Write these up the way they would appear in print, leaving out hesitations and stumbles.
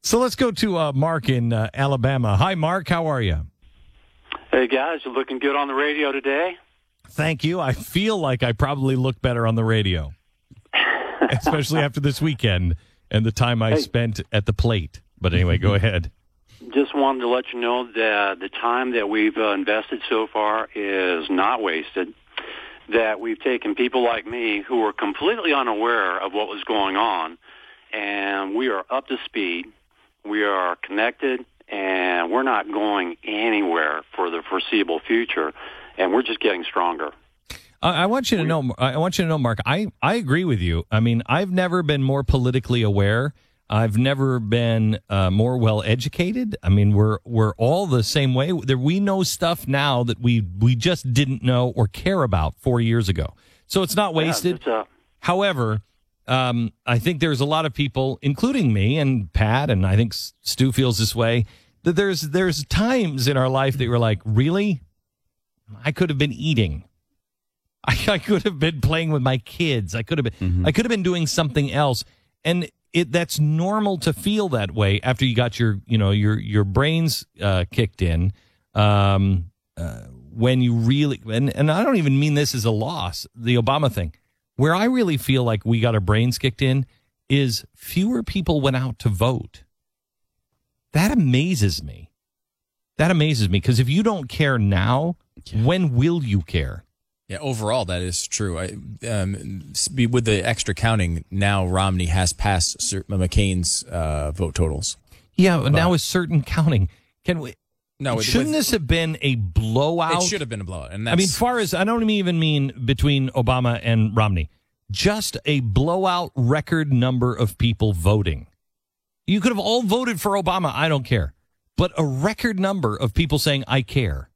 So let's go to Mark in Alabama. Hi, Mark. How are you? Hey, guys. You're looking good on the radio today. Thank you. I feel like I probably look better on the radio, especially after this weekend and the time I spent at the plate. But anyway, go ahead. Just wanted to let you know that the time that we've invested so far is not wasted, that we've taken people like me who were completely unaware of what was going on, and we are up to speed. We are connected, and we're not going anywhere for the foreseeable future, and we're just getting stronger. I want you to know, Mark, I agree with you. I mean, I've never been more politically aware. I've never been more well educated. I mean, we're all the same way. We know stuff now that we just didn't know or care about 4 years ago. So it's not wasted. However, I think there's a lot of people, including me and Pat, and I think Stu feels this way, that there's times in our life that we're like, really? I could have been eating. I could have been playing with my kids. I could have been doing something else. And that's normal to feel that way after you got your brains kicked in. When you really, and I don't even mean this as a loss, the Obama thing. Where I really feel like we got our brains kicked in is fewer people went out to vote. That amazes me. Because if you don't care now, when will you care? Yeah, overall, that is true. With the extra counting, now Romney has passed McCain's vote totals. Yeah, but now with certain counting, can we? No, shouldn't this have been a blowout? It should have been a blowout. And I mean, I don't even mean between Obama and Romney. Just a blowout record number of people voting. You could have all voted for Obama. I don't care. But a record number of people saying, I care.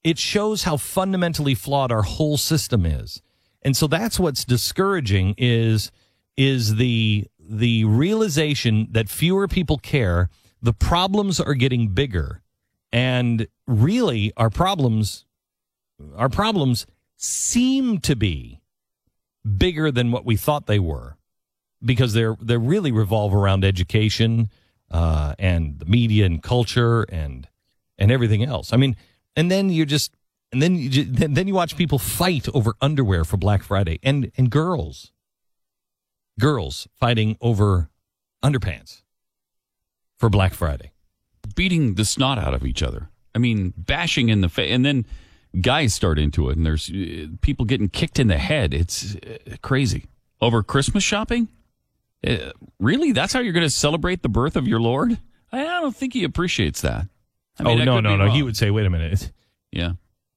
It shows how fundamentally flawed our whole system is. And so that's what's discouraging is the realization that fewer people care. The problems are getting bigger. And really, our problems seem to be bigger than what we thought they were, because they really revolve around education and the media and culture and everything else. I mean, and then you watch people fight over underwear for Black Friday, and girls fighting over underpants for Black Friday. Beating the snot out of each other. I mean, bashing in the face, and then guys start into it, and there's people getting kicked in the head. It's crazy. Over Christmas shopping? Really? That's how you're going to celebrate the birth of your Lord? I don't think he appreciates that. I mean, no. He would say, wait a minute. Yeah.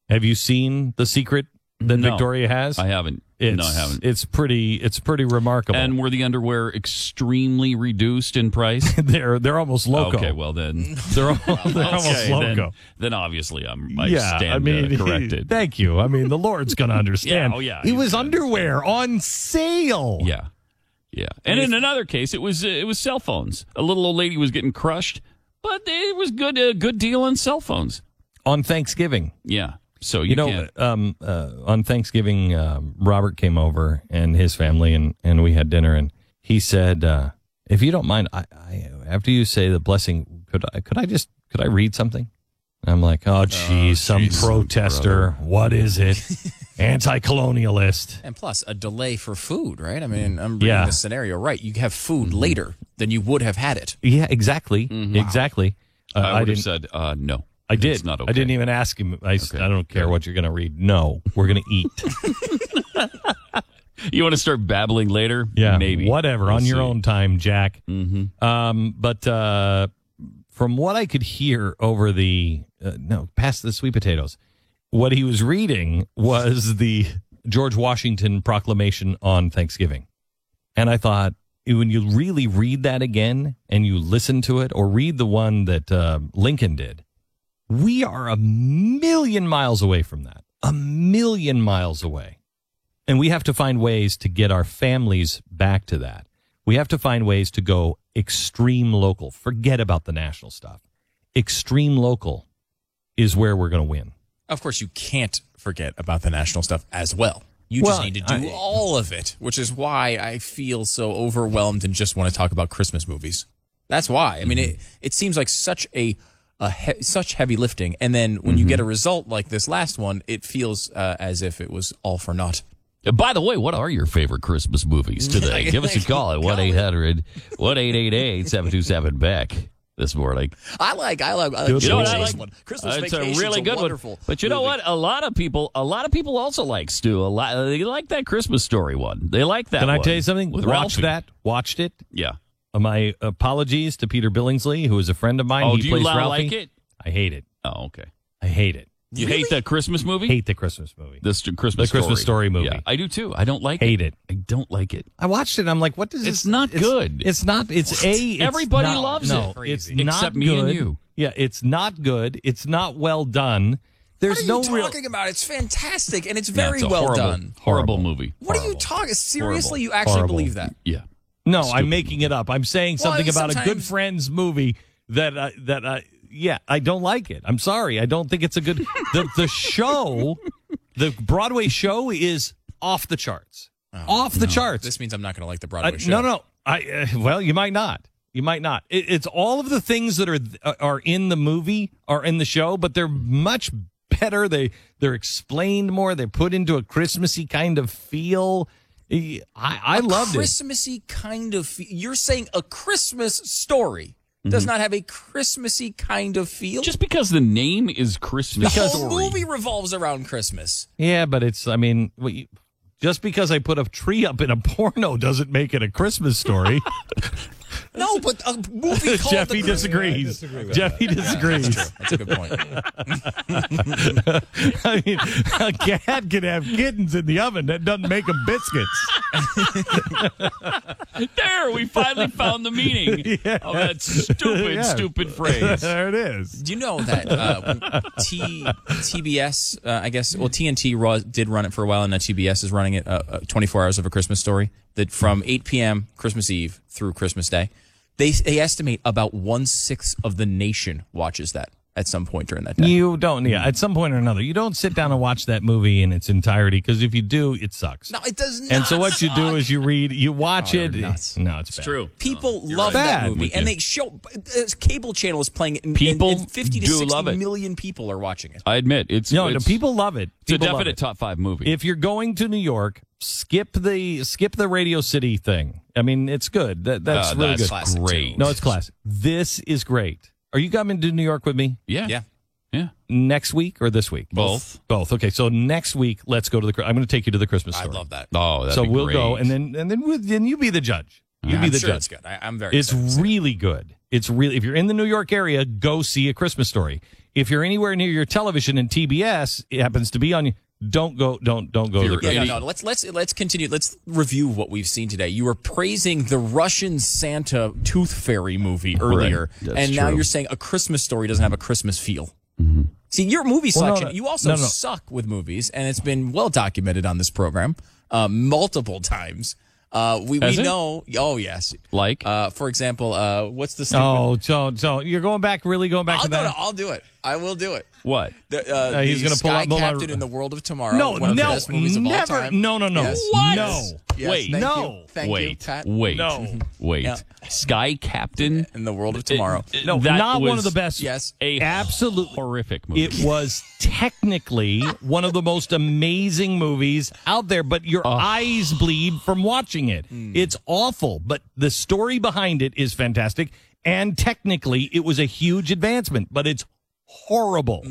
Have you seen The Secret that Victoria has? I haven't. I haven't. It's pretty remarkable. And were the underwear extremely reduced in price? they're almost loco. Okay, well then they're almost loco. Then obviously I stand corrected. Thank you. I mean, the Lord's going to understand. It was underwear on sale. Yeah. And in another case, it was cell phones. A little old lady was getting crushed, but it was a good deal on cell phones on Thanksgiving. Yeah. So on Thanksgiving, Robert came over and his family, and we had dinner, and he said, "If you don't mind, I after you say the blessing, could I read something?" And I'm like, "Oh, geez, some protester. Brother. What is it? Anti-colonialist." And plus, a delay for food, right? I mean, I'm reading the scenario right. You have food later than you would have had it. Yeah, exactly, exactly. I would have said no. I did. It's not okay. I didn't even ask him. I don't care what you're going to read. No, we're going to eat. You want to start babbling later? Yeah, maybe. Whatever, on your own time, Jack. Mm-hmm. But from what I could hear over past the sweet potatoes, what he was reading was the George Washington Proclamation on Thanksgiving. And I thought, when you really read that again and you listen to it, or read the one that Lincoln did, we are 1,000,000 miles away from that. 1,000,000 miles away. And we have to find ways to get our families back to that. We have to find ways to go extreme local. Forget about the national stuff. Extreme local is where we're going to win. Of course, you can't forget about the national stuff as well. You just need to do all of it, which is why I feel so overwhelmed and just want to talk about Christmas movies. That's why. I mean, it seems like such such heavy lifting, and then when you get a result like this last one, it feels as if it was all for naught. By the way, what are your favorite Christmas movies today? Give us a call at 1-800-1888-727-BECK this morning. I like You know what I like? Christmas It's a Vacation's really good wonderful one. But you know what? A lot of people also like Stu. They like that Christmas Story one. They like that. Can I one tell you something? with Watched Ralphie. that. Watched it. Yeah. My apologies to Peter Billingsley, who is a friend of mine. Oh, he do you plays not Ralphie. like it? I hate it. Oh, okay. I hate it. You hate the Christmas movie? Hate the Christmas movie. The Christmas Story movie. Yeah, I do too. I don't like Hate it. I don't like it. I watched it. And I'm like, what does this? It's not good. It's not. It's Everybody not, loves no, it. It's Crazy. not Except good. me and you. Yeah, it's not good. It's not well done. There's What are you no talking about? It's fantastic, and it's Yeah, very it's a well horrible, done. Horrible movie. What are you talking? Seriously, you actually Horrible. believe that? Yeah. No, Stupid I'm making it up. I'm saying Well, something about a Good sometimes- Friends movie that I don't like it. I'm sorry. I don't think it's a good. The show, the Broadway show, is off the charts. Off the charts. This means I'm not going to like the Broadway show. No. Well, you might not. You might not. It's all of the things that are in the movie are in the show, but they're much better. They're explained more. They're put into a Christmassy kind of feel. I loved it. Christmassy kind of. You're saying a Christmas Story does not have a Christmassy kind of feel. Just because the name is Christmas the whole Story. movie revolves around Christmas. Yeah, but it's. I mean, just because I put a tree up in a porno doesn't make it a Christmas story. No, but a movie called Jeffy The Christmas- disagrees. Jeffy disagrees. That's a good point. I mean, a cat can have kittens in the oven. That doesn't make them biscuits. There, we finally found the meaning of that stupid phrase. There it is. Do you know that TBS, I guess, well, TNT did run it for a while, and now TBS is running it 24 Hours of a Christmas Story, that from 8 p.m. Christmas Eve through Christmas Day. They estimate about 1/6 of the nation watches that at some point during that day. You don't, at some point or another, you don't sit down and watch that movie in its entirety, because if you do, it sucks. No, it does not. And so what you do is you watch it. you're nuts. No, it's bad. True. People love right. that Bad. movie, and they show cable channel is playing it, and People 50 to do 60 love it. million people are watching it. I admit it's No, it's, people love it. It's a People love definite it. top 5 movie. If you're going to New York, skip the Radio City thing. I mean, it's good. That's really that's good. classic, great. too. No, it's classic. This is great. Are you coming to New York with me Yeah. Yeah. next week or this week? Both. Both. Okay, so next week, let's go to I'm going to take you to the Christmas I Story. love that. Oh, that'd So be we'll great. go, and then you be the judge. You be I'm the sure judge. it's good. I'm very It's excited. really good. It's really, if you're in the New York area, go see A Christmas Story. If you're anywhere near your television and TBS, it happens to be on you, don't go to the you're- Christmas. No. Let's continue. Let's review what we've seen today. You were praising the Russian Santa Tooth Fairy movie earlier, That's and now true. you're saying A Christmas Story doesn't have a Christmas feel. See, your movie Well, no, selection. no. You also No. suck with movies, and it's been well documented on this program multiple times. We Has it? know. Oh yes. Like? For example, what's the stupid? Oh, so you're going back to that? I'll do it. I will do it. What? He's The gonna pull Sky up Moulin- Captain in the World of Tomorrow. No, one of the no, best movies of all never. time. No. Yes. What? No. Yes, Wait. thank No. you. Thank you, Pat. Wait. No. Wait. Yeah. Sky Captain? In the World of Tomorrow. No, That not one was of the best. Yes. A Absolute- horrific movie. It was technically one of the most amazing movies out there, but your eyes bleed from watching it. It's awful, but the story behind it is fantastic, and technically it was a huge advancement, but it's horrible.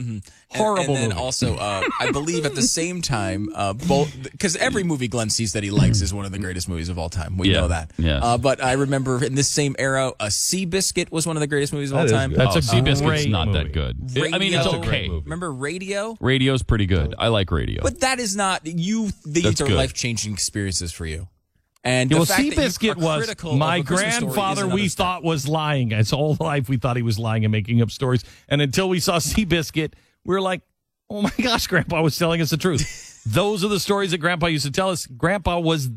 Horrible And then movie. also, I believe at the same time, both because every movie Glenn sees that he likes is one of the greatest movies of all time. We Yeah. know that. Yes. But I remember in this same era, Seabiscuit was one of the greatest movies of all That is time. good. That's a Seabiscuit's great not movie. that good. Radio. I mean, it's That's a okay. great movie. Remember Radio? Radio's pretty good. I like Radio. But that is not these That's are good. life-changing experiences for you. And Yeah, the well, fact that you Seabiscuit are was critical of my A Christmas Story is grandfather. another We step. thought was lying. His whole life we thought he was lying and making up stories. And until we saw Seabiscuit, we were like, "Oh my gosh, Grandpa was telling us the truth." Those are the stories that Grandpa used to tell us. Grandpa was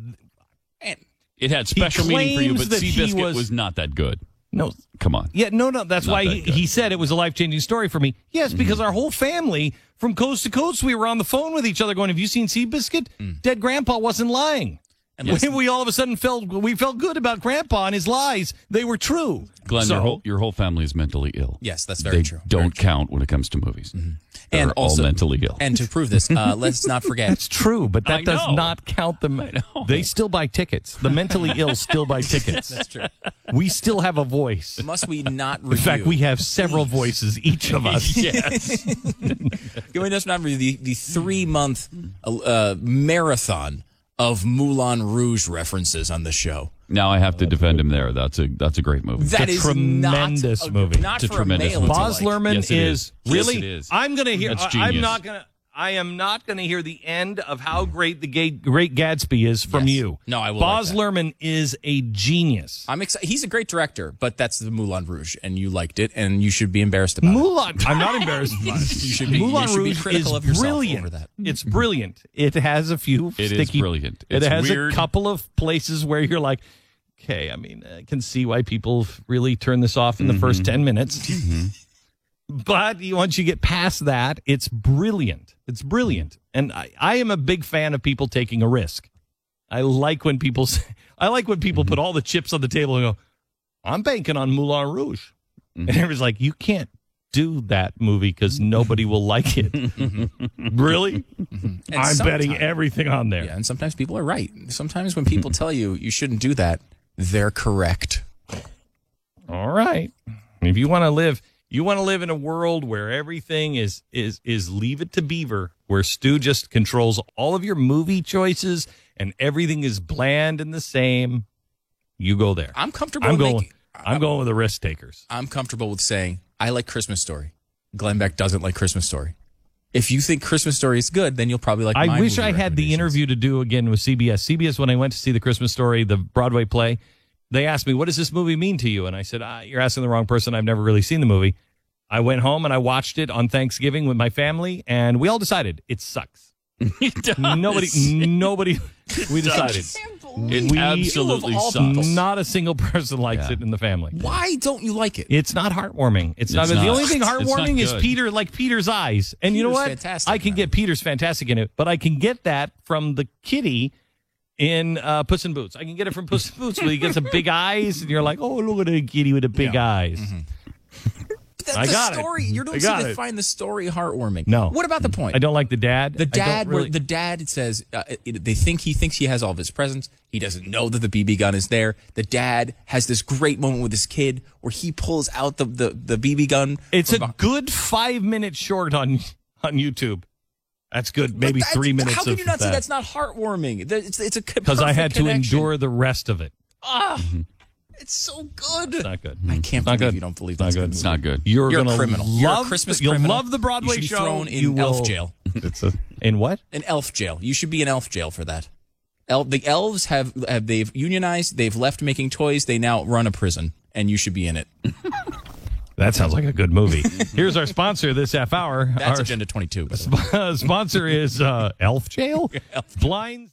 And it had special meaning for you, claims but that he Seabiscuit was- was not that good. no. Come on. Yeah, no. That's Not why that good. he said it was a life-changing story for me. Yes, because our whole family, from coast to coast, we were on the phone with each other going, "Have you seen Seabiscuit?" Dead Grandpa wasn't lying. We all of a sudden felt good about Grandpa and his lies. They were true. Glenn, your whole family is mentally ill. Yes, that's very true. Don't count when it comes to movies. Mm-hmm. They're And also, all mentally ill. And to prove this, let's not forget. That's true, but that I does know. not count them. They still buy tickets. The mentally ill still buy tickets. That's true. We still have a voice. Must we not review? In fact, we have several voices, each of us. Yes. Can we just not review the 3-month marathon of Moulin Rouge references on the show? Now I have to defend him there. That's a great movie. That It's a is tremendous not movie. Not It's a for tremendous a male movie. to Baz like. Luhrmann Yes, it is is. really. Yes, it is. I'm going to hear. That's I'm genius. not going to. I am not going to hear the end of how great the Great Gatsby is from Yes. you. No, I will Baz like that. Luhrmann is a genius. I'm excited. He's a great director, but that's the Moulin Rouge, and you liked it, and you should be embarrassed about it. Moulin. I'm not embarrassed by it. You should be. Moulin you should be Rouge critical is of yourself brilliant. over that. It's brilliant. It has a few It sticky. is brilliant. It It's has weird. a couple of places where you're like, okay, I mean, I can see why people really turn this off in the first 10 minutes. But once you get past that, it's brilliant. It's brilliant. And I am a big fan of people taking a risk. I like when people put all the chips on the table and go, I'm banking on Moulin Rouge. And everybody's like, you can't do that movie because nobody will like it. Really? And I'm betting sometimes- everything on there. Yeah, and sometimes people are right. Sometimes when people tell you shouldn't do that, they're correct. All right. If you want to live in a world where everything is Leave It to Beaver, where Stu just controls all of your movie choices and everything is bland and the same, you go there. I'm comfortable. I'm with going. making- I'm going with the risk takers. I'm comfortable with saying I like Christmas Story. Glenn Beck doesn't like Christmas Story. If you think Christmas Story is good, then you'll probably like. I my wish movie I had the recommendations. interview to do again with CBS. CBS, when I went to see the Christmas Story, the Broadway play, they asked me, what does this movie mean to you? And I said, you're asking the wrong person. I've never really seen the movie. I went home and I watched it on Thanksgiving with my family, and we all decided it sucks. Nobody, we decided. It absolutely all sucks. people. Not a single person likes it in the family. Why don't you like it? It's not heartwarming. It's not. It's not. The only thing It's not heartwarming is good. Peter's eyes. And you know Peter's what? fantastic, I can man. get Peter's fantastic in it, but I can get that from the kitty in Puss in Boots. I can get it from Puss in Boots where he gets some big eyes, and you're like, oh, look at the kitty with the big eyes. I got it. story. You don't I seem got to it. find the story heartwarming. No. What about the point? I don't like the dad. The I don't dad, really- the dad says he thinks he has all of his presents. He doesn't know that the BB gun is there. The dad has this great moment with his kid where he pulls out the BB gun. It's from a behind- good 5-minute short on YouTube. That's good. Maybe But 3 minutes. How can you not say that. that's not heartwarming? It's a Because I had to connection. endure the rest of it. It's so good. It's not good. I can't It's not believe good. you don't believe It's not that's good. good. It's not good. You're You're a gonna criminal. Love, You're a Christmas you'll criminal. love the Broadway You should be show. thrown in You will- elf jail. In what? An elf jail. You should be in elf jail for that. The elves they've unionized. They've left making toys. They now run a prison, and you should be in it. That sounds like a good movie. Here's our sponsor this half hour. That's Our Agenda 22. by the way. sponsor is Elf Jail. Blinds.